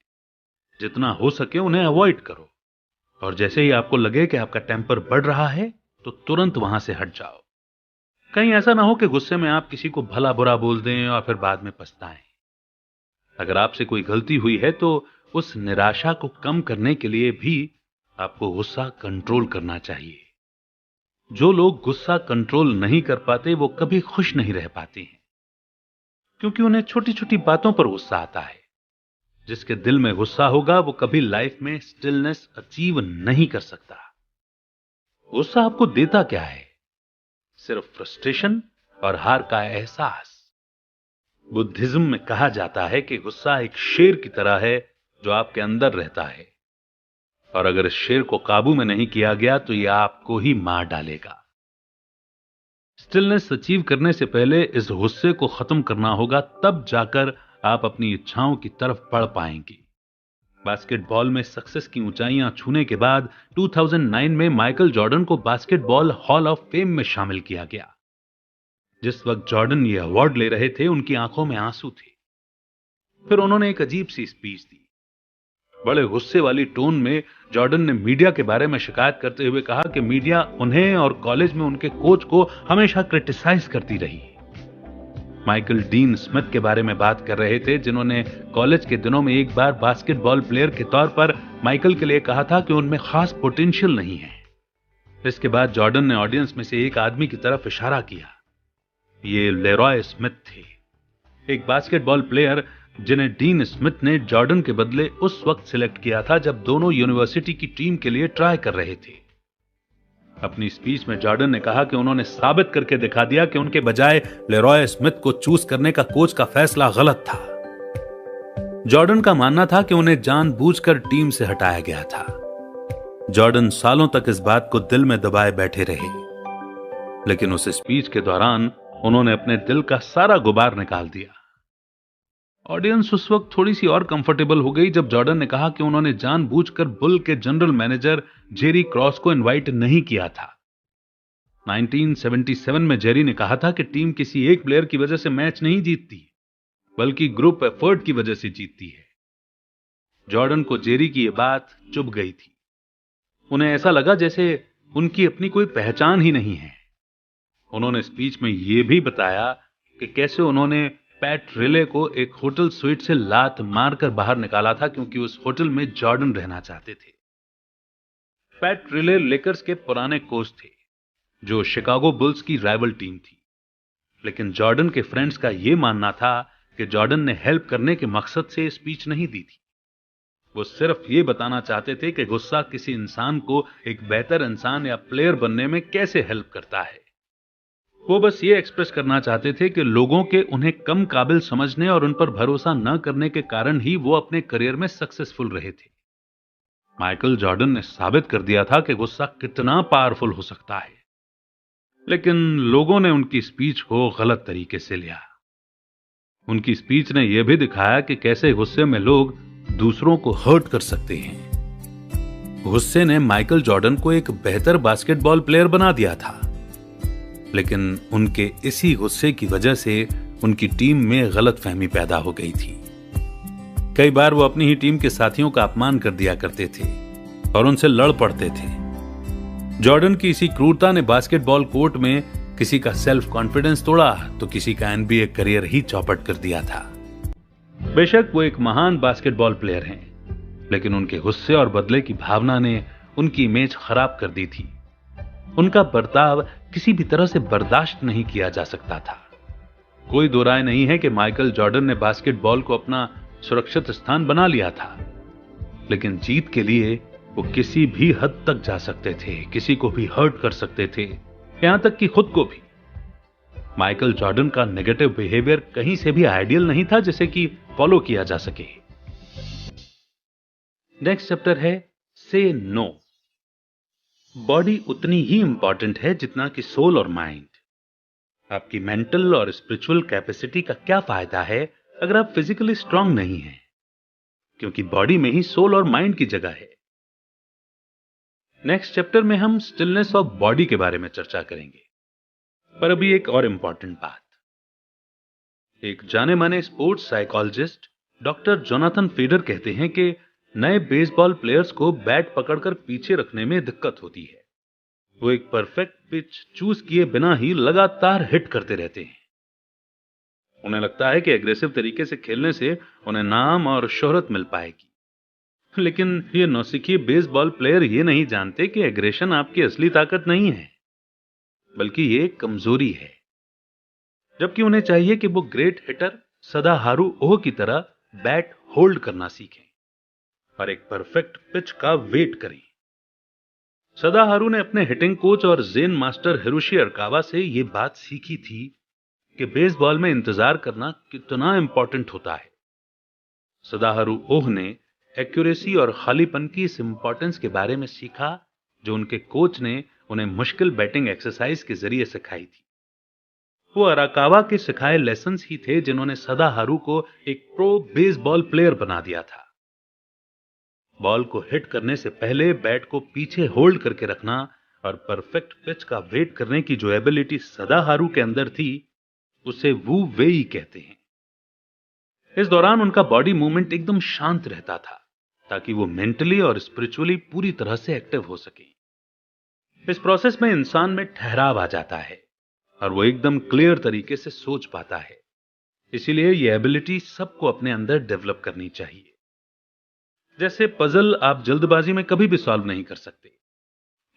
जितना हो सके उन्हें अवॉइड करो, और जैसे ही आपको लगे कि आपका टेम्पर बढ़ रहा है तो तुरंत वहां से हट जाओ। कहीं ऐसा ना हो कि गुस्से में आप किसी को भला बुरा बोल दें और फिर बाद में पछताएं। अगर आपसे कोई गलती हुई है तो उस निराशा को कम करने के लिए भी आपको गुस्सा कंट्रोल करना चाहिए। जो लोग गुस्सा कंट्रोल नहीं कर पाते वो कभी खुश नहीं रह पाते हैं, क्योंकि उन्हें छोटी छोटी बातों पर गुस्सा आता है। जिसके दिल में गुस्सा होगा वो कभी लाइफ में स्टिलनेस अचीव नहीं कर सकता। गुस्सा आपको देता क्या है? सिर्फ फ्रस्ट्रेशन और हार का एहसास। बुद्धिज्म में कहा जाता है कि गुस्सा एक शेर की तरह है जो आपके अंदर रहता है, और अगर इस शेर को काबू में नहीं किया गया तो यह आपको ही मार डालेगा। स्टिलनेस अचीव करने से पहले इस गुस्से को खत्म करना होगा, तब जाकर आप अपनी इच्छाओं की तरफ बढ़ पाएंगे। बास्केटबॉल में सक्सेस की ऊंचाइयां छूने के बाद 2009 में माइकल जॉर्डन को बास्केटबॉल हॉल ऑफ फेम में शामिल किया गया। जिस वक्त जॉर्डन ये अवार्ड ले रहे थे, उनकी आंखों में आंसू थे। फिर उन्होंने एक अजीब सी स्पीच दी। बड़े गुस्से वाली टोन में जॉर्डन ने मीडिया के बारे में शिकायत करते हुए कहा कि मीडिया उन्हें और कॉलेज में उनके कोच को हमेशा क्रिटिसाइज करती रही। माइकल डीन स्मिथ के बारे में बात कर रहे थे, जिन्होंने कॉलेज के दिनों में एक बार बास्केटबॉल प्लेयर के तौर पर माइकल के लिए कहा था कि उनमें खास पोटेंशियल नहीं है। इसके बाद जॉर्डन ने ऑडियंस में से एक आदमी की तरफ इशारा किया। ये लेरॉय स्मिथ थे, एक बास्केटबॉल प्लेयर जिन्हें डीन स्मिथ ने जॉर्डन के बदले उस वक्त सिलेक्ट किया था जब दोनों यूनिवर्सिटी की टीम के लिए ट्राई कर रहे थे। अपनी स्पीच में जॉर्डन ने कहा कि उन्होंने साबित करके दिखा दिया कि उनके बजाय लेरॉय स्मिथ को चूज करने का कोच का फैसला गलत था। जॉर्डन का मानना था कि उन्हें जानबूझकर टीम से हटाया गया था। जॉर्डन सालों तक इस बात को दिल में दबाए बैठे रहे, लेकिन उस स्पीच के दौरान उन्होंने अपने दिल का सारा गुबार निकाल दिया। ऑडियंस उस वक्त थोड़ी सी और कंफर्टेबल हो गई जब जॉर्डन ने कहा कि उन्होंने जानबूझकर बुल के जनरल मैनेजर जेरी क्रॉस को इनवाइट नहीं किया था। 1977 में जेरी ने कहा था कि टीम किसी एक प्लेयर की वजह से मैच नहीं जीतती, बल्कि ग्रुप एफर्ट की वजह से जीतती है। जॉर्डन को जेरी की यह बात चुभ गई थी। उन्हें ऐसा लगा जैसे उनकी अपनी कोई पहचान ही नहीं है। उन्होंने स्पीच में यह भी बताया कि कैसे उन्होंने पैट रिले को एक होटल स्वीट से लात मारकर बाहर निकाला था, क्योंकि उस होटल में जॉर्डन रहना चाहते थे। पैट रिले लेकर्स के पुराने कोच थे, जो शिकागो बुल्स की राइवल टीम थी। लेकिन जॉर्डन के फ्रेंड्स का यह मानना था कि जॉर्डन ने हेल्प करने के मकसद से स्पीच नहीं दी थी। वो सिर्फ ये बताना चाहते थे कि गुस्सा किसी इंसान को एक बेहतर इंसान या प्लेयर बनने में कैसे हेल्प करता है। वो बस ये एक्सप्रेस करना चाहते थे कि लोगों के उन्हें कम काबिल समझने और उन पर भरोसा न करने के कारण ही वो अपने करियर में सक्सेसफुल रहे थे। माइकल जॉर्डन ने साबित कर दिया था कि गुस्सा कितना पावरफुल हो सकता है, लेकिन लोगों ने उनकी स्पीच को गलत तरीके से लिया। उनकी स्पीच ने यह भी दिखाया कि कैसे गुस्से में लोग दूसरों को हर्ट कर सकते हैं। गुस्से ने माइकल जॉर्डन को एक बेहतर बास्केटबॉल प्लेयर बना दिया था, लेकिन उनके इसी गुस्से की वजह से उनकी टीम में गलतफहमी पैदा हो गई थी। कई बार वो अपनी ही टीम के साथियों का अपमान कर दिया करते थे और उनसे लड़ पड़ते थे। जॉर्डन की इसी क्रूरता ने बास्केटबॉल कोर्ट में किसी का सेल्फ कॉन्फिडेंस तोड़ा तो किसी का एनबीए करियर ही चौपट कर दिया था। बेशक वो एक महान बास्केटबॉल प्लेयर हैं, लेकिन उनके गुस्से और बदले की भावना ने उनकी इमेज खराब कर दी थी। उनका बर्ताव किसी भी तरह से बर्दाश्त नहीं किया जा सकता था। कोई दो राय नहीं है कि माइकल जॉर्डन ने बास्केटबॉल को अपना सुरक्षित स्थान बना लिया था, लेकिन जीत के लिए वो किसी भी हद तक जा सकते थे, किसी को भी हर्ट कर सकते थे, यहां तक कि खुद को भी। माइकल जॉर्डन का नेगेटिव बिहेवियर कहीं से भी आइडियल नहीं था जिसे कि फॉलो किया जा सके। नेक्स्ट चैप्टर है से नो। बॉडी उतनी ही इंपॉर्टेंट है जितना कि सोल और माइंड। आपकी मेंटल और स्पिरिचुअल कैपेसिटी का क्या फायदा है अगर आप फिजिकली स्ट्रांग नहीं हैं, क्योंकि बॉडी में ही सोल और माइंड की जगह है। नेक्स्ट चैप्टर में हम स्टिलनेस ऑफ बॉडी के बारे में चर्चा करेंगे, पर अभी एक और इंपॉर्टेंट बात। एक जाने माने sports psychologist doctor Jonathan feeder कहते हैं कि नए बेसबॉल प्लेयर्स को बैट पकड़कर पीछे रखने में दिक्कत होती है। वो एक परफेक्ट पिच चूज किए बिना ही लगातार हिट करते रहते हैं। उन्हें लगता है कि एग्रेसिव तरीके से खेलने से उन्हें नाम और शोहरत मिल पाएगी, लेकिन ये नौसिखिए बेसबॉल प्लेयर ये नहीं जानते कि एग्रेशन आपकी असली ताकत नहीं है, बल्कि ये एक कमजोरी है। जबकि उन्हें चाहिए कि वो ग्रेट हिटर सदाहारू ओह की तरह बैट होल्ड करना सीखें और एक परफेक्ट पिच का वेट करें। सदाहारू ने अपने हिटिंग कोच और जेन मास्टर हिरोशी अरकावा से यह बात सीखी थी कि बेसबॉल में इंतजार करना कितना इंपॉर्टेंट होता है। सदाहारू ओह ने एक्यूरेसी और खालीपन की इस इंपॉर्टेंस के बारे में सीखा जो उनके कोच ने उन्हें मुश्किल बैटिंग एक्सरसाइज के जरिए सिखाई थी। वो अराकावा के सिखाए लेसन्स ही थे जिन्होंने सदाहारू को एक प्रो बेसबॉल प्लेयर बना दिया था। बॉल को हिट करने से पहले बैट को पीछे होल्ड करके रखना और परफेक्ट पिच का वेट करने की जो एबिलिटी सदाहारू के अंदर थी, उसे वू वेई कहते हैं। इस दौरान उनका बॉडी मूवमेंट एकदम शांत रहता था ताकि वो मेंटली और स्पिरिचुअली पूरी तरह से एक्टिव हो सके। इस प्रोसेस में इंसान में ठहराव आ जाता है और वो एकदम क्लियर तरीके से सोच पाता है। इसीलिए ये एबिलिटी सबको अपने अंदर डेवलप करनी चाहिए। जैसे पजल आप जल्दबाजी में कभी भी सॉल्व नहीं कर सकते,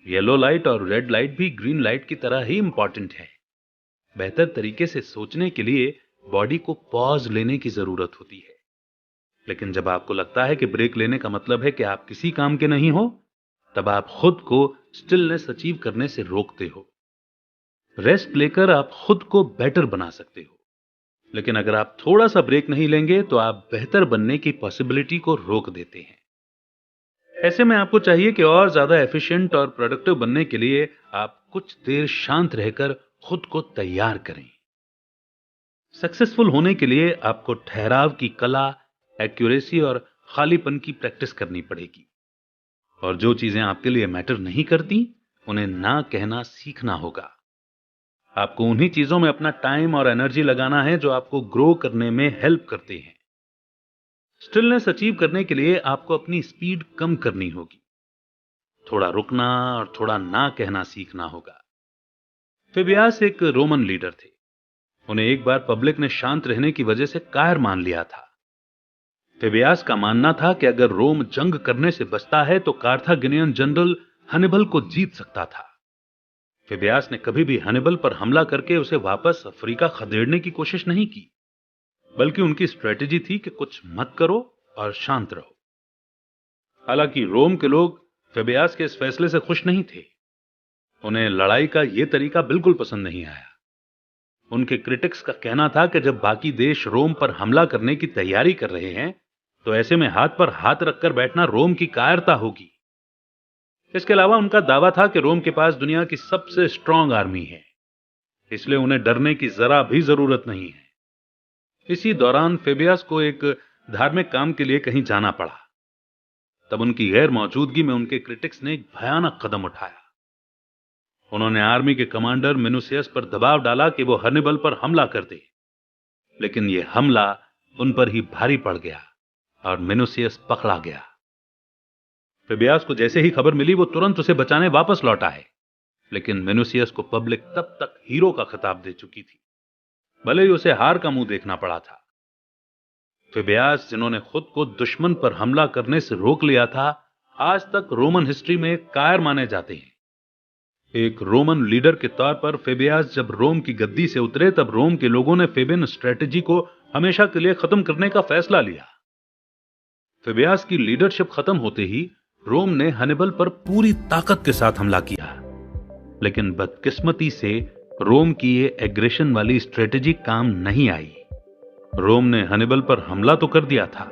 येलो लाइट और रेड लाइट भी ग्रीन लाइट की तरह ही इंपॉर्टेंट है। बेहतर तरीके से सोचने के लिए बॉडी को पॉज लेने की जरूरत होती है, लेकिन जब आपको लगता है कि ब्रेक लेने का मतलब है कि आप किसी काम के नहीं हो, तब आप खुद को स्टिलनेस अचीव करने से रोकते हो। रेस्ट लेकर आप खुद को बेटर बना सकते हो, लेकिन अगर आप थोड़ा सा ब्रेक नहीं लेंगे तो आप बेहतर बनने की पॉसिबिलिटी को रोक देते हैं। ऐसे में आपको चाहिए कि और ज्यादा एफिशिएंट और प्रोडक्टिव बनने के लिए आप कुछ देर शांत रहकर खुद को तैयार करें। सक्सेसफुल होने के लिए आपको ठहराव की कला, एक्यूरेसी और खालीपन की प्रैक्टिस करनी पड़ेगी। और जो चीजें आपके लिए मैटर नहीं करती, उन्हें ना कहना सीखना होगा। आपको उन्हीं चीजों में अपना टाइम और एनर्जी लगाना है जो आपको ग्रो करने में हेल्प करते हैं। स्टिलनेस अचीव करने के लिए आपको अपनी स्पीड कम करनी होगी, थोड़ा रुकना और थोड़ा ना कहना सीखना होगा। फिबियास एक रोमन लीडर थे। उन्हें एक बार पब्लिक ने शांत रहने की वजह से कायर मान लिया था। फिबियास का मानना था कि अगर रोम जंग करने से बचता है तो कार्थागिनियन जनरल हनिबल को जीत सकता था। फिबियास ने कभी भी हनिबल पर हमला करके उसे वापस अफ्रीका खदेड़ने की कोशिश नहीं की, बल्कि उनकी स्ट्रेटेजी थी कि कुछ मत करो और शांत रहो। हालांकि रोम के लोग फिबियास के इस फैसले से खुश नहीं थे। उन्हें लड़ाई का यह तरीका बिल्कुल पसंद नहीं आया। उनके क्रिटिक्स का कहना था कि जब बाकी देश रोम पर हमला करने की तैयारी कर रहे हैं, तो ऐसे में हाथ पर हाथ रखकर बैठना रोम की कायरता होगी। इसके अलावा उनका दावा था कि रोम के पास दुनिया की सबसे स्ट्रांग आर्मी है, इसलिए उन्हें डरने की जरा भी जरूरत नहीं है। इसी दौरान फिबियास को एक धार्मिक काम के लिए कहीं जाना पड़ा। तब उनकी गैर मौजूदगी में उनके क्रिटिक्स ने एक भयानक कदम उठाया। उन्होंने आर्मी के कमांडर मिनुसियस पर दबाव डाला कि वो हनिबल पर हमला कर दे, लेकिन यह हमला उन पर ही भारी पड़ गया और मिनुसियस पकड़ा गया। फिबियास को जैसे ही खबर मिली, वो तुरंत उसे बचाने वापस लौटा है, लेकिन विनिसियस को पब्लिक तब तक हीरो का खिताब दे चुकी थी, भले ही उसे हार का मुंह देखना पड़ा था। फिबियास, जिन्होंने खुद को दुश्मन पर हमला करने से रोक लिया था, आज तक रोमन हिस्ट्री में कायर माने जाते हैं। एक रोमन लीडर के तौर पर फिबियास जब रोम की गद्दी से उतरे, तब रोम के लोगों ने फेबियन स्ट्रेटेजी को हमेशा के लिए खत्म करने का फैसला लिया। फिबियास की लीडरशिप खत्म होते ही रोम ने हनिबल पर पूरी ताकत के साथ हमला किया, लेकिन बदकिस्मती से रोम की ये एग्रेशन वाली स्ट्रेटेजी काम नहीं आई। रोम ने हनिबल पर हमला तो कर दिया था,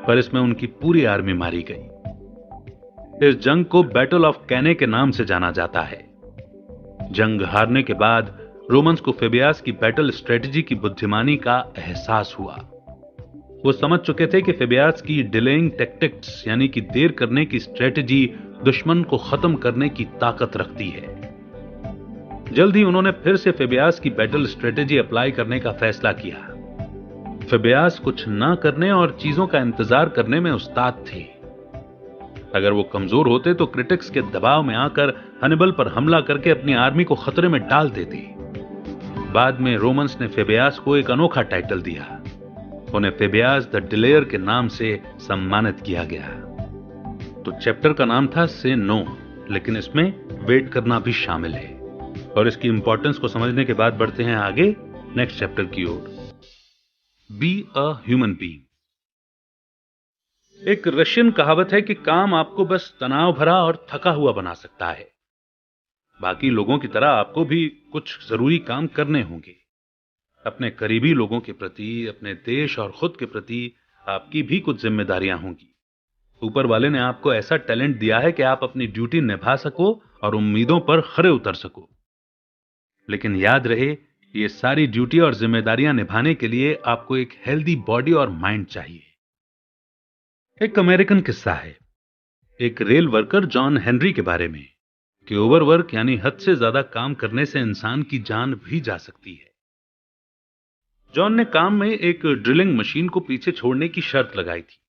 पर इसमें उनकी पूरी आर्मी मारी गई। इस जंग को बैटल ऑफ कैने के नाम से जाना जाता है। जंग हारने के बाद रोमन्स को फिबियास की बैटल स्ट्रेटेजी की बुद्धिमानी का एहसास हुआ। वो समझ चुके थे कि फिबियास की डिलेइंग टैक्टिक्स, यानी कि देर करने की स्ट्रेटेजी, दुश्मन को खत्म करने की ताकत रखती है। जल्द ही उन्होंने फिर से फिबियास की बैटल स्ट्रेटेजी अप्लाई करने का फैसला किया। फिबियास कुछ ना करने और चीजों का इंतजार करने में उस्ताद थे। अगर वो कमजोर होते तो क्रिटिक्स के दबाव में आकर हनिबल पर हमला करके अपनी आर्मी को खतरे में डाल देते। बाद में रोमन्स ने फिबियास को एक अनोखा टाइटल दिया। उन्हें फिबियास द डिलेयर के नाम से सम्मानित किया गया। तो चैप्टर का नाम था से नो, लेकिन इसमें वेट करना भी शामिल है। और इसकी इंपॉर्टेंस को समझने के बाद बढ़ते हैं आगे नेक्स्ट चैप्टर की ओर। Be a human being. एक रशियन कहावत है कि काम आपको बस तनाव भरा और थका हुआ बना सकता है। बाकी लोगों की तरह आपको भी कुछ जरूरी काम करने होंगे। अपने करीबी लोगों के प्रति, अपने देश और खुद के प्रति आपकी भी कुछ जिम्मेदारियां होंगी। ऊपर वाले ने आपको ऐसा टैलेंट दिया है कि आप अपनी ड्यूटी निभा सको और उम्मीदों पर खरे उतर सको। लेकिन याद रहे, ये सारी ड्यूटी और जिम्मेदारियां निभाने के लिए आपको एक हेल्दी बॉडी और माइंड चाहिए। एक अमेरिकन किस्सा है एक रेल वर्कर जॉन हेनरी के बारे में कि ओवरवर्क यानी हद से ज्यादा काम करने से इंसान की जान भी जा सकती है। जॉन ने काम में एक ड्रिलिंग मशीन को पीछे छोड़ने की शर्त लगाई थी,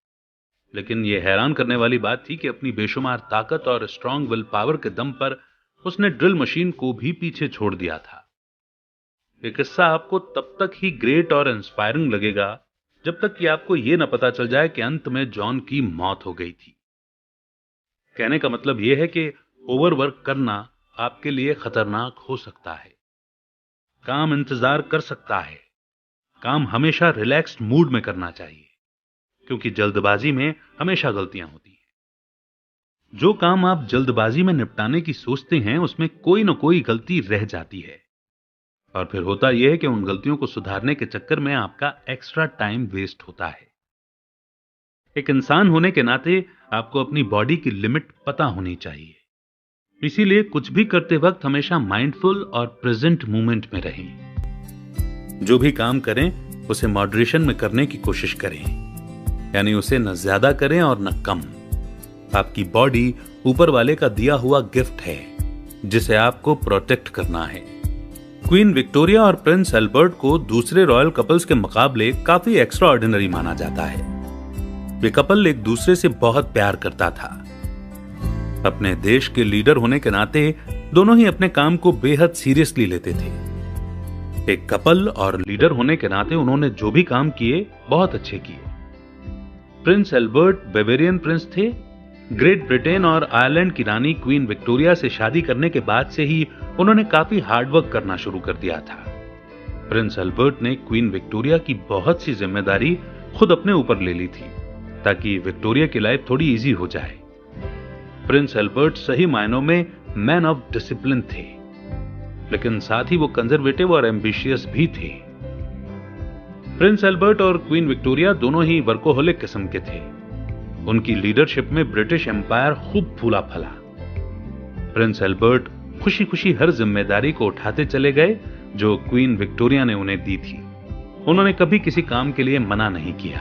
लेकिन यह हैरान करने वाली बात थी कि अपनी बेशुमार ताकत और स्ट्रांग विल पावर के दम पर उसने ड्रिल मशीन को भी पीछे छोड़ दिया था। यह किस्सा आपको तब तक ही ग्रेट और इंस्पायरिंग लगेगा जब तक कि आपको यह न पता चल जाए कि अंत में जॉन की मौत हो गई थी। कहने का मतलब यह है कि ओवरवर्क करना आपके लिए खतरनाक हो सकता है। काम इंतजार कर सकता है। काम हमेशा रिलैक्स्ड मूड में करना चाहिए, क्योंकि जल्दबाजी में हमेशा गलतियां होती हैं। जो काम आप जल्दबाजी में निपटाने की सोचते हैं, उसमें कोई न कोई गलती रह जाती है, और फिर होता यह है कि उन गलतियों को सुधारने के चक्कर में आपका एक्स्ट्रा टाइम वेस्ट होता है। एक इंसान होने के नाते आपको अपनी बॉडी की लिमिट पता होनी चाहिए। इसीलिए कुछ भी करते वक्त हमेशा माइंडफुल और प्रेजेंट मोमेंट में रहें। जो भी काम करें उसे मॉडरेशन में करने की कोशिश करें, यानी उसे न ज्यादा करें और न कम। आपकी बॉडी ऊपर वाले का दिया हुआ गिफ्ट है, जिसे आपको प्रोटेक्ट करना है। क्वीन विक्टोरिया और प्रिंस एल्बर्ट को दूसरे रॉयल कपल्स के मुकाबले काफी एक्स्ट्रा ऑर्डिनरी माना जाता है। वे कपल एक दूसरे से बहुत प्यार करता था। अपने देश के लीडर होने के नाते दोनों ही अपने काम को बेहद सीरियसली लेते थे। एक कपल और लीडर होने के नाते उन्होंने जो भी काम किए बहुत अच्छे किए। प्रिंस एल्बर्ट बेवेरियन प्रिंस थे। ग्रेट ब्रिटेन और आयरलैंड की रानी क्वीन विक्टोरिया से शादी करने के बाद से ही उन्होंने काफी हार्डवर्क करना शुरू कर दिया था। प्रिंस एल्बर्ट ने क्वीन विक्टोरिया की बहुत सी जिम्मेदारी खुद अपने ऊपर ले ली थी, ताकि विक्टोरिया की लाइफ थोड़ी इजी हो जाए। प्रिंस एल्बर्ट सही मायनों में मैन ऑफ डिसिप्लिन थे, लेकिन साथ ही वो कंजर्वेटिव और एम्बिशियस भी थे। प्रिंस एल्बर्ट और क्वीन विक्टोरिया दोनों ही वर्कोहोलिक किस्म के थे। उनकी लीडरशिप में ब्रिटिश एम्पायर खूब फूला फला। प्रिंस एल्बर्ट खुशी खुशी हर जिम्मेदारी को उठाते चले गए जो क्वीन विक्टोरिया ने उन्हें दी थी। उन्होंने कभी किसी काम के लिए मना नहीं किया।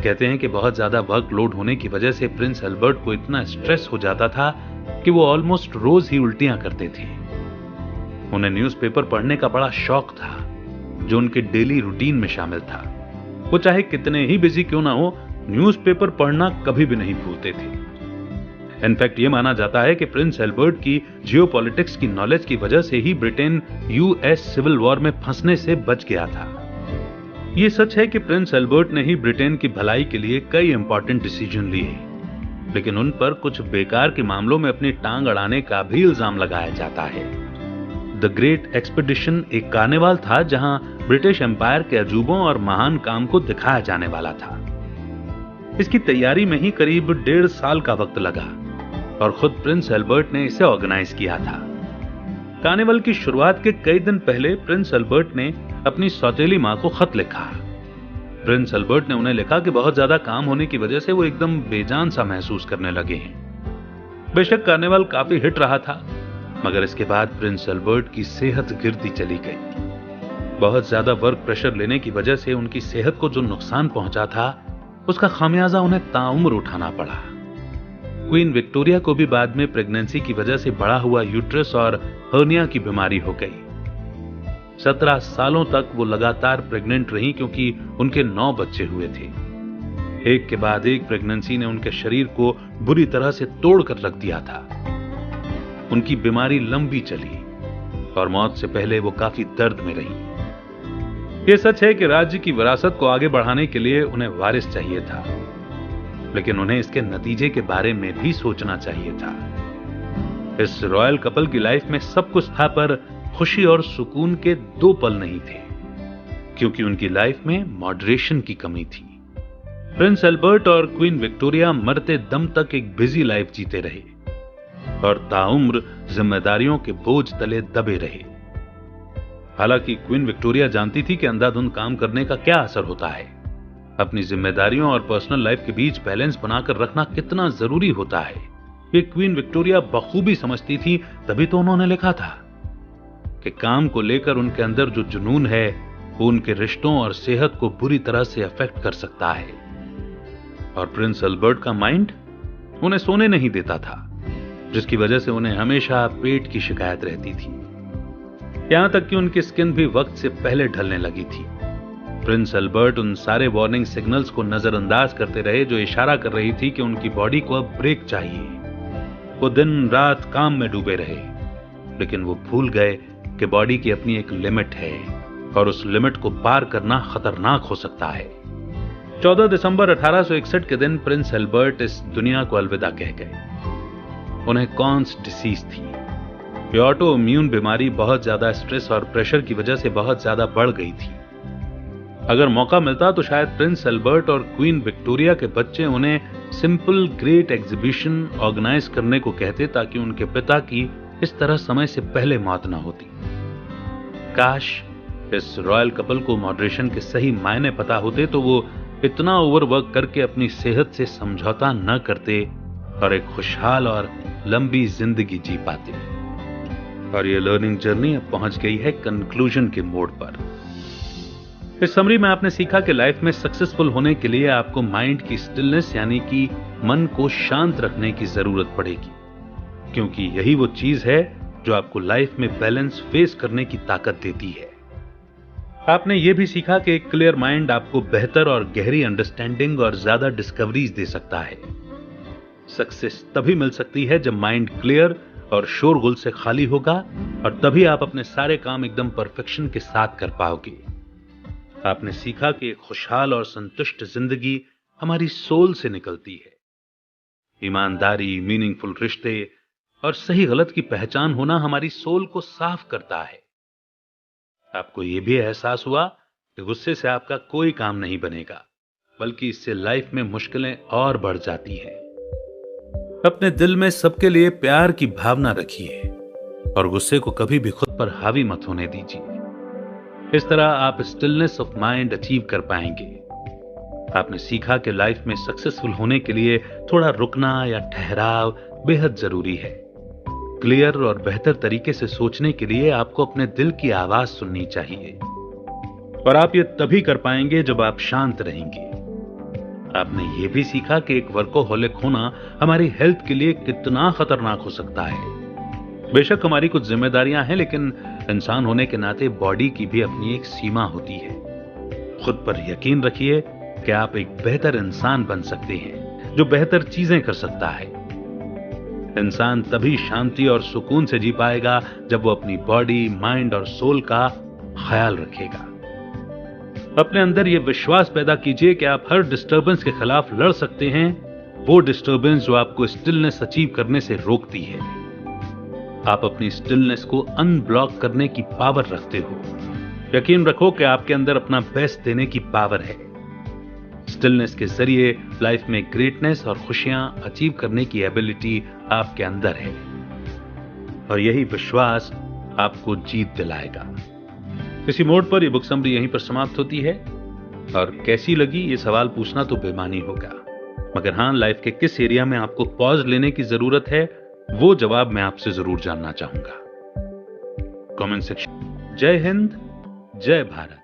कहते हैं कि बहुत ज्यादा वर्कलोड होने की वजह से प्रिंस एल्बर्ट को इतना स्ट्रेस हो जाता था कि वो ऑलमोस्ट रोज ही उल्टियां करते थे। उन्हें न्यूज़पेपर पढ़ने का बड़ा शौक था, जो उनके डेली रूटीन में शामिल था। वो चाहे कितने ही बिजी क्यों ना हो, न्यूज़पेपर पढ़ना कभी भी नहीं भूलते थे। इनफैक्ट ये माना जाता है कि प्रिंस एल्बर्ट की जियोपॉलिटिक्स की नॉलेज की वजह से ही ब्रिटेन यूएस सिविल वॉर में फंसने से बच गया था। ये सच है कि प्रिंस एल्बर्ट ने ही ब्रिटेन की भलाई के लिए कई इंपॉर्टेंट डिसीजन लिए, लेकिन उन पर कुछ बेकार के मामलों में अपनी टांग अड़ाने का भी इल्जाम लगाया जाता है। द ग्रेट एक्सपेडिशन एक कार्निवाल था जहां ब्रिटिश एम्पायर के अजूबों और महान काम को दिखाया जाने वाला था। इसकी तैयारी में ही करीब 1.5 साल का वक्त लगा और खुद प्रिंस एल्बर्ट ने इसे ऑर्गेनाइज किया था। कार्निवल की शुरुआत के कई दिन पहले प्रिंस एल्बर्ट ने अपनी सौतेली मां को खत लिखा। प्रिंस एल्बर्ट ने उन्हें लिखा कि बहुत ज्यादा काम होने की वजह से वो एकदम बेजान सा महसूस करने लगे हैं। बेशक कार्निवल काफी हिट रहा था, मगर इसके बाद प्रिंस एल्बर्ट की सेहत गिरती चली गई। बहुत ज्यादा वर्क प्रेशर लेने की वजह से उनकी सेहत को जो नुकसान पहुंचा था, उसका खामियाजा उन्हें ताउम्र उठाना पड़ा। क्वीन विक्टोरिया को भी बाद में प्रेगनेंसी की वजह से बढ़ा हुआ यूट्रस और हर्निया की बीमारी हो गई। 17 सालों तक वो लगातार प्रेग्नेंट रहीं क्योंकि उनके 9 बच्चे हुए थे। एक के बाद एक प्रेगनेंसी ने उनके शरीर को बुरी तरह से तोड़कर रख दिया था। उनकी बीमारी लंबी चली और मौत से पहले वो काफी दर्द में रही। यह सच है कि राज्य की विरासत को आगे बढ़ाने के लिए उन्हें वारिस चाहिए था, लेकिन उन्हें इसके नतीजे के बारे में भी सोचना चाहिए था। इस रॉयल कपल की लाइफ में सब कुछ था, पर खुशी और सुकून के 2 पल नहीं थे, क्योंकि उनकी लाइफ में मॉडरेशन की कमी थी। प्रिंस एल्बर्ट और क्वीन विक्टोरिया मरते दम तक एक बिजी लाइफ जीते रहे और ताउम्र जिम्मेदारियों के बोझ तले दबे रहे। हालांकि क्वीन विक्टोरिया जानती थी कि अंधाधुंध काम करने का क्या असर होता है। अपनी जिम्मेदारियों और पर्सनल लाइफ के बीच बैलेंस बनाकर रखना कितना जरूरी होता है, ये क्वीन विक्टोरिया बखूबी समझती थी। तभी तो उन्होंने लिखा था कि काम को लेकर उनके अंदर जो जुनून है, वो उनके रिश्तों और सेहत को बुरी तरह से अफेक्ट कर सकता है। और प्रिंस एल्बर्ट का माइंड उन्हें सोने नहीं देता था, जिसकी वजह से उन्हें हमेशा पेट की शिकायत रहती थी। यहां तक कि उनकी स्किन भी वक्त से पहले ढलने लगी थी। प्रिंस एल्बर्ट उन सारे वार्निंग सिग्नल्स को नजरअंदाज करते रहे जो इशारा कर रही थी कि उनकी बॉडी को अब ब्रेक चाहिए। वो दिन रात काम में डूबे रहे, लेकिन वो भूल गए कि बॉडी की अपनी एक लिमिट है और उस लिमिट को पार करना खतरनाक हो सकता है। 14 दिसंबर 1861 के दिन प्रिंस एल्बर्ट इस दुनिया को अलविदा कह गए। उन्हें कॉन्स डिसीज थी। ये ऑटो इम्यून बीमारी बहुत ज्यादा स्ट्रेस और प्रेशर की वजह से बहुत ज्यादा बढ़ गई थी। अगर मौका मिलता तो शायद प्रिंस एल्बर्ट और क्वीन विक्टोरिया के बच्चे उन्हें सिंपल ग्रेट एग्जीबिशन ऑर्गेनाइज करने को कहते, ताकि उनके पिता की इस तरह समय से पहले मौत ना होती। काश इस रॉयल कपल को मॉडरेशन के सही मायने पता होते तो वो इतना ओवरवर्क करके अपनी सेहत से समझौता न करते और एक खुशहाल और लंबी जिंदगी जी पाते। और ये लर्निंग जर्नी अब पहुंच गई है कंक्लूजन के मोड़ पर। इस समरी में आपने सीखा कि लाइफ में सक्सेसफुल होने के लिए आपको माइंड की स्टिलनेस यानी कि मन को शांत रखने की जरूरत पड़ेगी, क्योंकि यही वो चीज है जो आपको लाइफ में बैलेंस फेस करने की ताकत देती है। आपने ये भी सीखा कि एक क्लियर माइंड आपको बेहतर और गहरी अंडरस्टैंडिंग और ज्यादा डिस्कवरीज दे सकता है। सक्सेस तभी मिल सकती है जब माइंड क्लियर और शोरगुल से खाली होगा, और तभी आप अपने सारे काम एकदम परफेक्शन के साथ कर पाओगे। आपने सीखा कि एक खुशहाल और संतुष्ट जिंदगी हमारी सोल से निकलती है। ईमानदारी, मीनिंगफुल रिश्ते और सही गलत की पहचान होना हमारी सोल को साफ करता है। आपको यह भी एहसास हुआ कि गुस्से से आपका कोई काम नहीं बनेगा, बल्कि इससे लाइफ में मुश्किलें और बढ़ जाती हैं। अपने दिल में सबके लिए प्यार की भावना रखिए और गुस्से को कभी भी खुद पर हावी मत होने दीजिए। इस तरह आप स्टिलनेस ऑफ माइंड अचीव कर पाएंगे। आपने सीखा कि लाइफ में सक्सेसफुल होने के लिए थोड़ा रुकना या ठहराव बेहद जरूरी है। क्लियर और बेहतर तरीके से सोचने के लिए आपको अपने दिल की आवाज सुननी चाहिए, और आप ये तभी कर पाएंगे जब आप शांत रहेंगे। आपने ये भी सीखा कि एक वर्कोहॉलिक होना हमारी हेल्थ के लिए कितना खतरनाक हो सकता है। बेशक हमारी कुछ जिम्मेदारियां हैं, लेकिन इंसान होने के नाते बॉडी की भी अपनी एक सीमा होती है। खुद पर यकीन रखिए कि आप एक बेहतर इंसान बन सकते हैं जो बेहतर चीजें कर सकता है। इंसान तभी शांति और सुकून से जी पाएगा जब वो अपनी बॉडी, माइंड और सोल का ख्याल रखेगा। अपने अंदर ये विश्वास पैदा कीजिए कि आप हर डिस्टर्बेंस के खिलाफ लड़ सकते हैं, वो डिस्टर्बेंस जो आपको स्टिलनेस अचीव करने से रोकती है। आप अपनी स्टिलनेस को अनब्लॉक करने की पावर रखते हो। यकीन रखो कि आपके अंदर अपना बेस्ट देने की पावर है। स्टिलनेस के जरिए लाइफ में ग्रेटनेस और खुशियां अचीव करने की एबिलिटी आपके अंदर है, और यही विश्वास आपको जीत दिलाएगा। इसी मोड पर यह बुक समरी यहीं पर समाप्त होती है, और कैसी लगी ये सवाल पूछना तो बेमानी होगा, मगर हां, लाइफ के किस एरिया में आपको पॉज लेने की जरूरत है वो जवाब मैं आपसे जरूर जानना चाहूंगा। Comment section. जय हिंद, जय भारत।